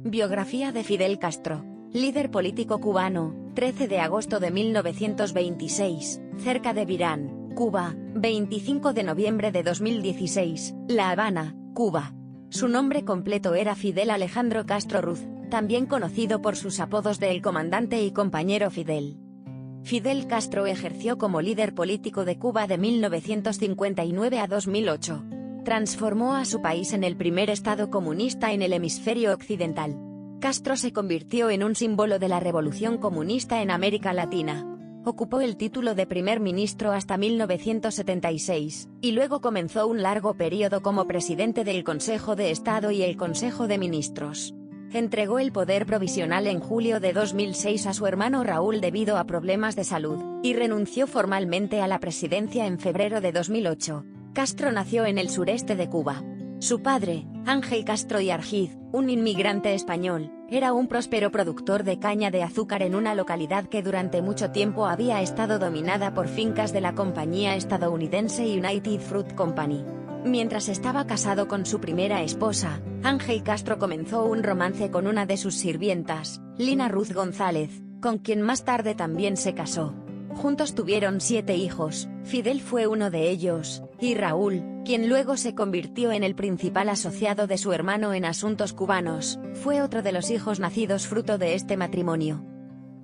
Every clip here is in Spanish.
Biografía de Fidel Castro. Líder político cubano, 13 de agosto de 1926, cerca de Virán, Cuba, 25 de noviembre de 2016, La Habana, Cuba. Su nombre completo era Fidel Alejandro Castro Ruz, también conocido por sus apodos de El Comandante y Compañero Fidel. Fidel Castro ejerció como líder político de Cuba de 1959 a 2008. Transformó a su país en el primer estado comunista en el hemisferio occidental. Castro se convirtió en un símbolo de la revolución comunista en América Latina. Ocupó el título de primer ministro hasta 1976, y luego comenzó un largo periodo como presidente del Consejo de Estado y el Consejo de Ministros. Entregó el poder provisional en julio de 2006 a su hermano Raúl debido a problemas de salud, y renunció formalmente a la presidencia en febrero de 2008. Castro nació en el sureste de Cuba. Su padre, Ángel Castro y Argiz, un inmigrante español, era un próspero productor de caña de azúcar en una localidad que durante mucho tiempo había estado dominada por fincas de la compañía estadounidense United Fruit Company. Mientras estaba casado con su primera esposa, Ángel Castro comenzó un romance con una de sus sirvientas, Lina Ruth González, con quien más tarde también se casó. Juntos tuvieron 7 hijos, Fidel fue uno de ellos, y Raúl, quien luego se convirtió en el principal asociado de su hermano en asuntos cubanos, fue otro de los hijos nacidos fruto de este matrimonio.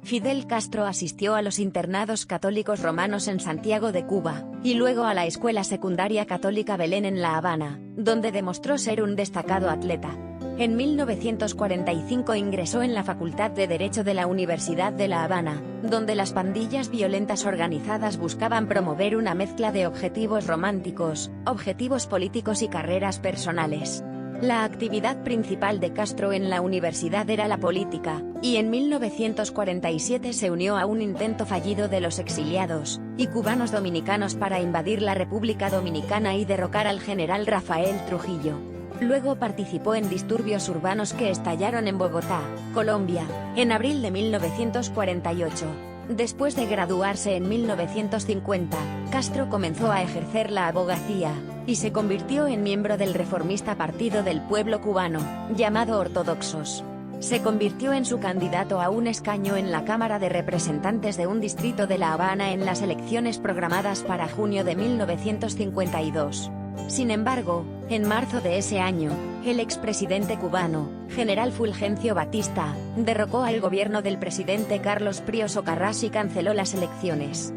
Fidel Castro asistió a los internados católicos romanos en Santiago de Cuba, y luego a la Escuela Secundaria Católica Belén en La Habana, donde demostró ser un destacado atleta. En 1945 ingresó en la Facultad de Derecho de la Universidad de La Habana, donde las pandillas violentas organizadas buscaban promover una mezcla de objetivos románticos, objetivos políticos y carreras personales. La actividad principal de Castro en la universidad era la política, y en 1947 se unió a un intento fallido de los exiliados y cubanos dominicanos para invadir la República Dominicana y derrocar al general Rafael Trujillo. Luego participó en disturbios urbanos que estallaron en Bogotá, Colombia, en abril de 1948. Después de graduarse en 1950, Castro comenzó a ejercer la abogacía, y se convirtió en miembro del reformista Partido del Pueblo Cubano, llamado Ortodoxos. Se convirtió en su candidato a un escaño en la Cámara de Representantes de un distrito de La Habana en las elecciones programadas para junio de 1952. Sin embargo, en marzo de ese año, el expresidente cubano, General Fulgencio Batista, derrocó al gobierno del presidente Carlos Prío Socarrás y canceló las elecciones.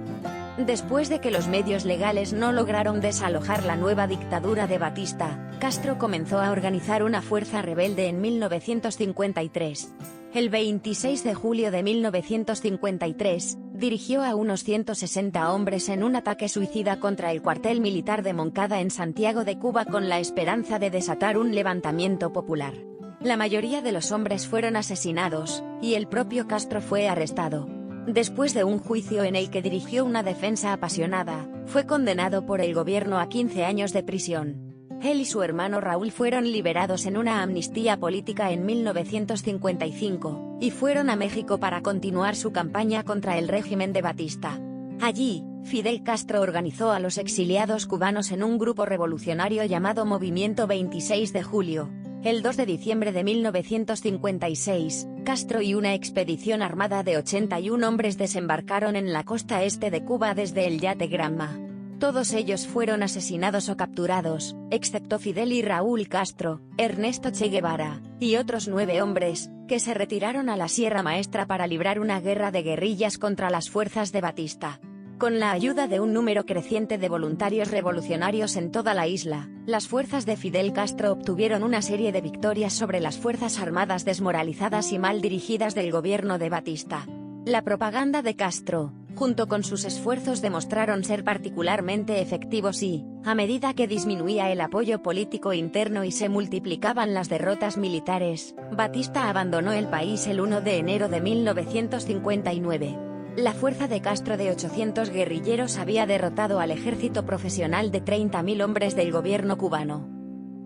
Después de que los medios legales no lograron desalojar la nueva dictadura de Batista, Castro comenzó a organizar una fuerza rebelde en 1953. El 26 de julio de 1953, dirigió a unos 160 hombres en un ataque suicida contra el cuartel militar de Moncada en Santiago de Cuba con la esperanza de desatar un levantamiento popular. La mayoría de los hombres fueron asesinados, y el propio Castro fue arrestado. Después de un juicio en el que dirigió una defensa apasionada, fue condenado por el gobierno a 15 años de prisión. Él y su hermano Raúl fueron liberados en una amnistía política en 1955, y fueron a México para continuar su campaña contra el régimen de Batista. Allí, Fidel Castro organizó a los exiliados cubanos en un grupo revolucionario llamado Movimiento 26 de Julio. El 2 de diciembre de 1956, Castro y una expedición armada de 81 hombres desembarcaron en la costa este de Cuba desde el yate Granma. Todos ellos fueron asesinados o capturados, excepto Fidel y Raúl Castro, Ernesto Che Guevara, y otros 9 hombres, que se retiraron a la Sierra Maestra para librar una guerra de guerrillas contra las fuerzas de Batista. Con la ayuda de un número creciente de voluntarios revolucionarios en toda la isla, las fuerzas de Fidel Castro obtuvieron una serie de victorias sobre las fuerzas armadas desmoralizadas y mal dirigidas del gobierno de Batista. La propaganda de Castro, junto con sus esfuerzos, demostraron ser particularmente efectivos y, a medida que disminuía el apoyo político interno y se multiplicaban las derrotas militares, Batista abandonó el país el 1 de enero de 1959. La fuerza de Castro de 800 guerrilleros había derrotado al ejército profesional de 30.000 hombres del gobierno cubano.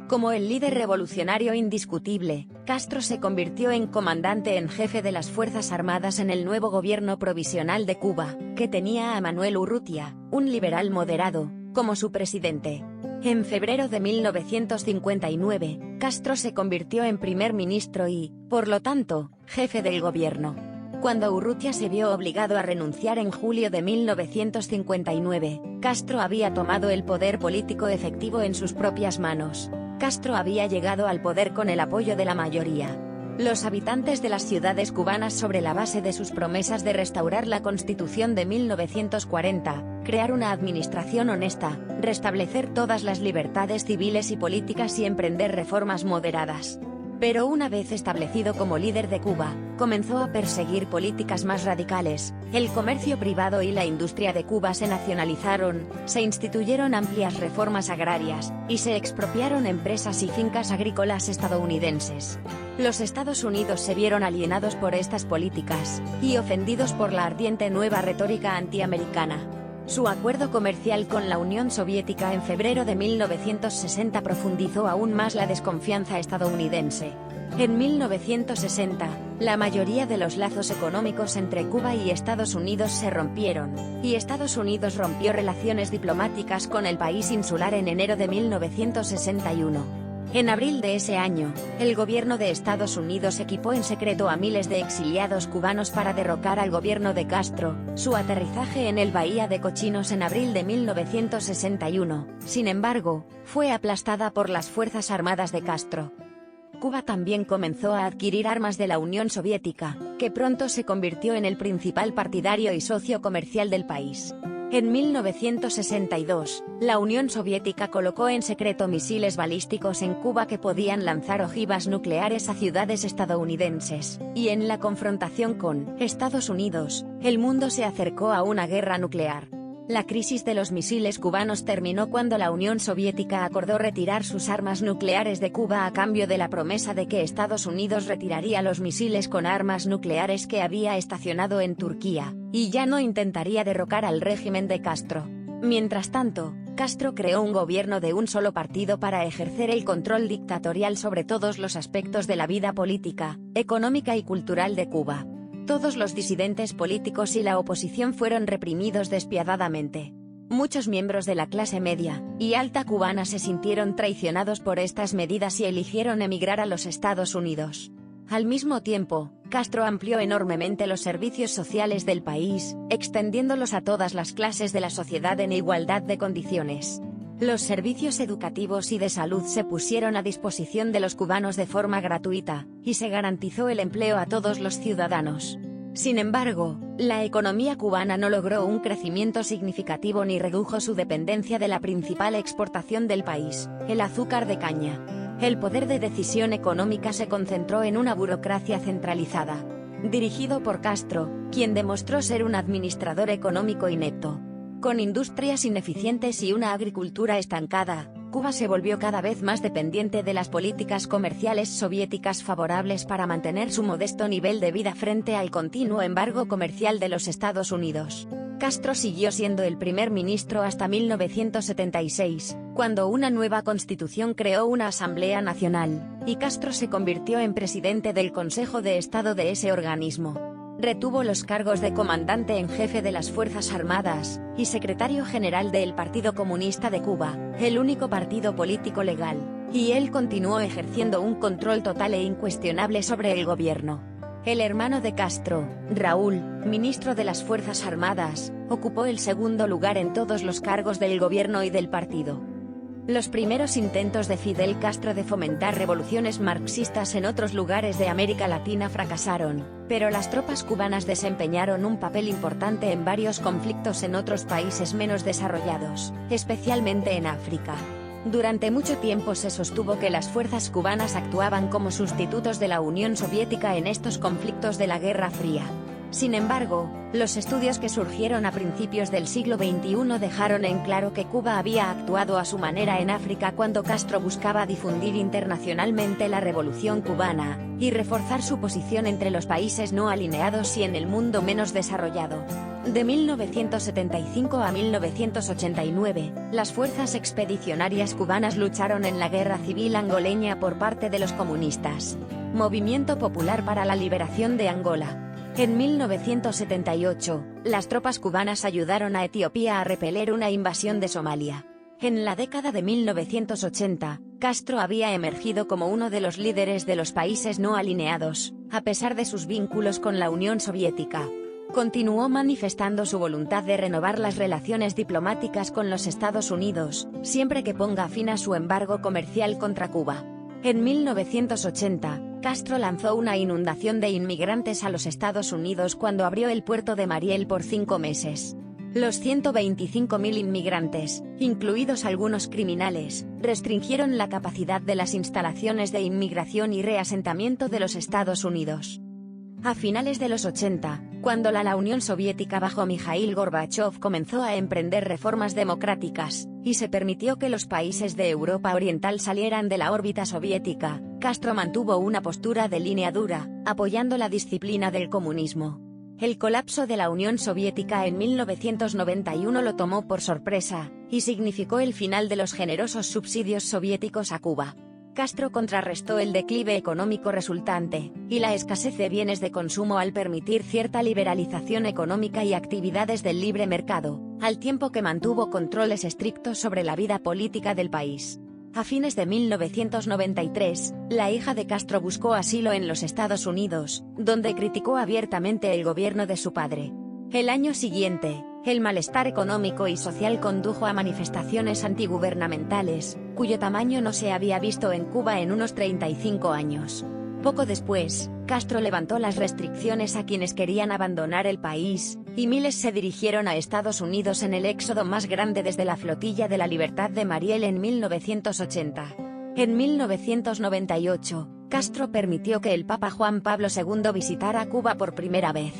Como el líder revolucionario indiscutible, Castro se convirtió en comandante en jefe de las Fuerzas Armadas en el nuevo gobierno provisional de Cuba, que tenía a Manuel Urrutia, un liberal moderado, como su presidente. En febrero de 1959, Castro se convirtió en primer ministro y, por lo tanto, jefe del gobierno. Cuando Urrutia se vio obligado a renunciar en julio de 1959, Castro había tomado el poder político efectivo en sus propias manos. Castro había llegado al poder con el apoyo de la mayoría. Los habitantes de las ciudades cubanas, sobre la base de sus promesas de restaurar la Constitución de 1940, crear una administración honesta, restablecer todas las libertades civiles y políticas y emprender reformas moderadas. Pero una vez establecido como líder de Cuba, comenzó a perseguir políticas más radicales. El comercio privado y la industria de Cuba se nacionalizaron, se instituyeron amplias reformas agrarias, y se expropiaron empresas y fincas agrícolas estadounidenses. Los Estados Unidos se vieron alienados por estas políticas, y ofendidos por la ardiente nueva retórica antiamericana. Su acuerdo comercial con la Unión Soviética en febrero de 1960 profundizó aún más la desconfianza estadounidense. En 1960, la mayoría de los lazos económicos entre Cuba y Estados Unidos se rompieron, y Estados Unidos rompió relaciones diplomáticas con el país insular en enero de 1961. En abril de ese año, el gobierno de Estados Unidos equipó en secreto a miles de exiliados cubanos para derrocar al gobierno de Castro. Su aterrizaje en el Bahía de Cochinos en abril de 1961, sin embargo, fue aplastada por las Fuerzas Armadas de Castro. Cuba también comenzó a adquirir armas de la Unión Soviética, que pronto se convirtió en el principal partidario y socio comercial del país. En 1962, la Unión Soviética colocó en secreto misiles balísticos en Cuba que podían lanzar ojivas nucleares a ciudades estadounidenses, y en la confrontación con Estados Unidos, el mundo se acercó a una guerra nuclear. La crisis de los misiles cubanos terminó cuando la Unión Soviética acordó retirar sus armas nucleares de Cuba a cambio de la promesa de que Estados Unidos retiraría los misiles con armas nucleares que había estacionado en Turquía, y ya no intentaría derrocar al régimen de Castro. Mientras tanto, Castro creó un gobierno de un solo partido para ejercer el control dictatorial sobre todos los aspectos de la vida política, económica y cultural de Cuba. Todos los disidentes políticos y la oposición fueron reprimidos despiadadamente. Muchos miembros de la clase media y alta cubana se sintieron traicionados por estas medidas y eligieron emigrar a los Estados Unidos. Al mismo tiempo, Castro amplió enormemente los servicios sociales del país, extendiéndolos a todas las clases de la sociedad en igualdad de condiciones. Los servicios educativos y de salud se pusieron a disposición de los cubanos de forma gratuita, y se garantizó el empleo a todos los ciudadanos. Sin embargo, la economía cubana no logró un crecimiento significativo ni redujo su dependencia de la principal exportación del país, el azúcar de caña. El poder de decisión económica se concentró en una burocracia centralizada, dirigido por Castro, quien demostró ser un administrador económico inepto. Con industrias ineficientes y una agricultura estancada, Cuba se volvió cada vez más dependiente de las políticas comerciales soviéticas favorables para mantener su modesto nivel de vida frente al continuo embargo comercial de los Estados Unidos. Castro siguió siendo el primer ministro hasta 1976, cuando una nueva constitución creó una Asamblea Nacional, y Castro se convirtió en presidente del Consejo de Estado de ese organismo. Retuvo los cargos de comandante en jefe de las Fuerzas Armadas, y secretario general del Partido Comunista de Cuba, el único partido político legal, y él continuó ejerciendo un control total e incuestionable sobre el gobierno. El hermano de Castro, Raúl, ministro de las Fuerzas Armadas, ocupó el segundo lugar en todos los cargos del gobierno y del partido. Los primeros intentos de Fidel Castro de fomentar revoluciones marxistas en otros lugares de América Latina fracasaron, pero las tropas cubanas desempeñaron un papel importante en varios conflictos en otros países menos desarrollados, especialmente en África. Durante mucho tiempo se sostuvo que las fuerzas cubanas actuaban como sustitutos de la Unión Soviética en estos conflictos de la Guerra Fría. Sin embargo, los estudios que surgieron a principios del siglo XXI dejaron en claro que Cuba había actuado a su manera en África cuando Castro buscaba difundir internacionalmente la revolución cubana, y reforzar su posición entre los países no alineados y en el mundo menos desarrollado. De 1975 a 1989, las fuerzas expedicionarias cubanas lucharon en la Guerra Civil Angoleña por parte de los comunistas. Movimiento Popular para la Liberación de Angola. En 1978, las tropas cubanas ayudaron a Etiopía a repeler una invasión de Somalia. En la década de 1980, Castro había emergido como uno de los líderes de los países no alineados, a pesar de sus vínculos con la Unión Soviética. Continuó manifestando su voluntad de renovar las relaciones diplomáticas con los Estados Unidos, siempre que ponga fin a su embargo comercial contra Cuba. En 1980, Castro lanzó una inundación de inmigrantes a los Estados Unidos cuando abrió el puerto de Mariel por 5 meses. Los 125.000 inmigrantes, incluidos algunos criminales, restringieron la capacidad de las instalaciones de inmigración y reasentamiento de los Estados Unidos. A finales de los 80, cuando la Unión Soviética bajo Mikhail Gorbachev comenzó a emprender reformas democráticas, y se permitió que los países de Europa Oriental salieran de la órbita soviética, Castro mantuvo una postura de línea dura, apoyando la disciplina del comunismo. El colapso de la Unión Soviética en 1991 lo tomó por sorpresa, y significó el final de los generosos subsidios soviéticos a Cuba. Castro contrarrestó el declive económico resultante, y la escasez de bienes de consumo al permitir cierta liberalización económica y actividades del libre mercado, al tiempo que mantuvo controles estrictos sobre la vida política del país. A fines de 1993, la hija de Castro buscó asilo en los Estados Unidos, donde criticó abiertamente el gobierno de su padre. El año siguiente, el malestar económico y social condujo a manifestaciones antigubernamentales, cuyo tamaño no se había visto en Cuba en unos 35 años. Poco después, Castro levantó las restricciones a quienes querían abandonar el país, y miles se dirigieron a Estados Unidos en el éxodo más grande desde la Flotilla de la Libertad de Mariel en 1980. En 1998, Castro permitió que el Papa Juan Pablo II visitara Cuba por primera vez.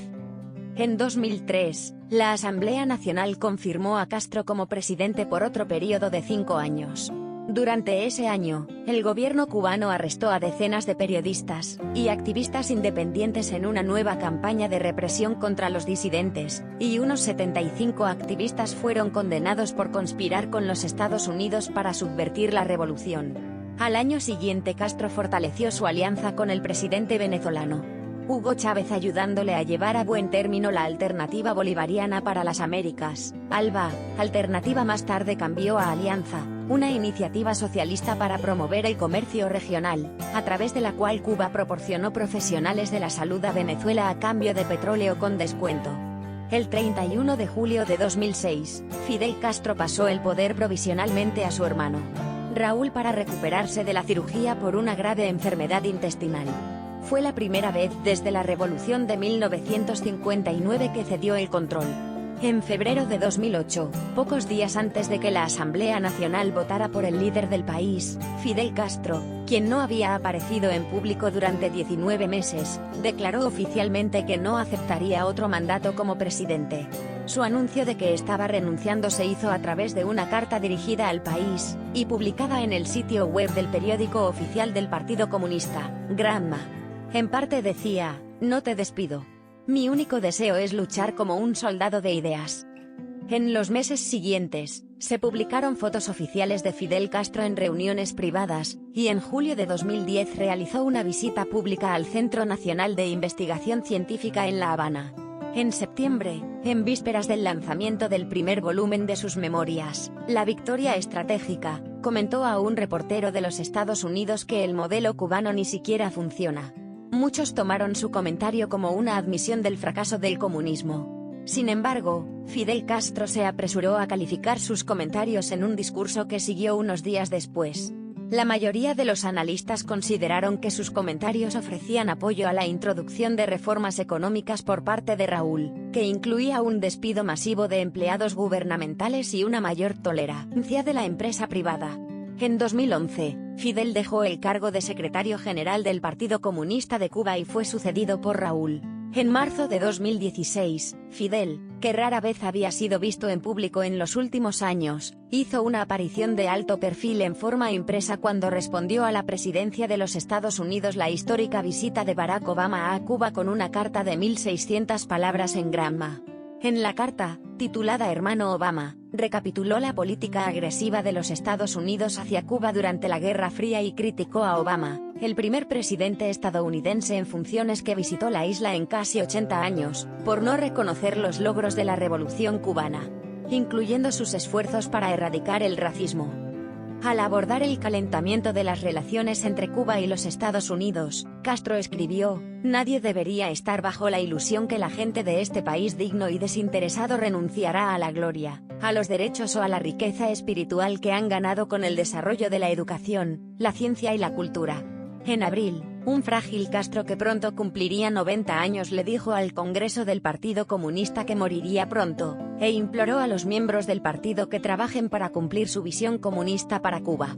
En 2003, la Asamblea Nacional confirmó a Castro como presidente por otro periodo de 5 años. Durante ese año, el gobierno cubano arrestó a decenas de periodistas y activistas independientes en una nueva campaña de represión contra los disidentes, y unos 75 activistas fueron condenados por conspirar con los Estados Unidos para subvertir la revolución. Al año siguiente Castro fortaleció su alianza con el presidente venezolano Hugo Chávez, ayudándole a llevar a buen término la Alternativa Bolivariana para las Américas, ALBA. Alternativa más tarde cambió a Alianza, una iniciativa socialista para promover el comercio regional, a través de la cual Cuba proporcionó profesionales de la salud a Venezuela a cambio de petróleo con descuento. El 31 de julio de 2006, Fidel Castro pasó el poder provisionalmente a su hermano Raúl para recuperarse de la cirugía por una grave enfermedad intestinal. Fue la primera vez desde la Revolución de 1959 que cedió el control. En febrero de 2008, pocos días antes de que la Asamblea Nacional votara por el líder del país, Fidel Castro, quien no había aparecido en público durante 19 meses, declaró oficialmente que no aceptaría otro mandato como presidente. Su anuncio de que estaba renunciando se hizo a través de una carta dirigida al país, y publicada en el sitio web del periódico oficial del Partido Comunista, Gramma. En parte decía: no te despido. Mi único deseo es luchar como un soldado de ideas. En los meses siguientes, se publicaron fotos oficiales de Fidel Castro en reuniones privadas, y en julio de 2010 realizó una visita pública al Centro Nacional de Investigación Científica en La Habana. En septiembre, en vísperas del lanzamiento del primer volumen de sus memorias, La Victoria Estratégica, comentó a un reportero de los Estados Unidos que el modelo cubano ni siquiera funciona. Muchos tomaron su comentario como una admisión del fracaso del comunismo. Sin embargo, Fidel Castro se apresuró a calificar sus comentarios en un discurso que siguió unos días después. La mayoría de los analistas consideraron que sus comentarios ofrecían apoyo a la introducción de reformas económicas por parte de Raúl, que incluía un despido masivo de empleados gubernamentales y una mayor tolerancia de la empresa privada. En 2011, Fidel dejó el cargo de secretario general del Partido Comunista de Cuba y fue sucedido por Raúl. En marzo de 2016, Fidel, que rara vez había sido visto en público en los últimos años, hizo una aparición de alto perfil en forma impresa cuando respondió a la presidencia de los Estados Unidos la histórica visita de Barack Obama a Cuba con una carta de 1.600 palabras en Gramma. En la carta, titulada Hermano Obama, recapituló la política agresiva de los Estados Unidos hacia Cuba durante la Guerra Fría y criticó a Obama, el primer presidente estadounidense en funciones que visitó la isla en casi 80 años, por no reconocer los logros de la Revolución cubana. incluyendo sus esfuerzos para erradicar el racismo. Al abordar el calentamiento de las relaciones entre Cuba y los Estados Unidos, Castro escribió: "Nadie debería estar bajo la ilusión que la gente de este país digno y desinteresado renunciará a la gloria, a los derechos o a la riqueza espiritual que han ganado con el desarrollo de la educación, la ciencia y la cultura". En abril, un frágil Castro que pronto cumpliría 90 años le dijo al Congreso del Partido Comunista que moriría pronto, e imploró a los miembros del partido que trabajen para cumplir su visión comunista para Cuba.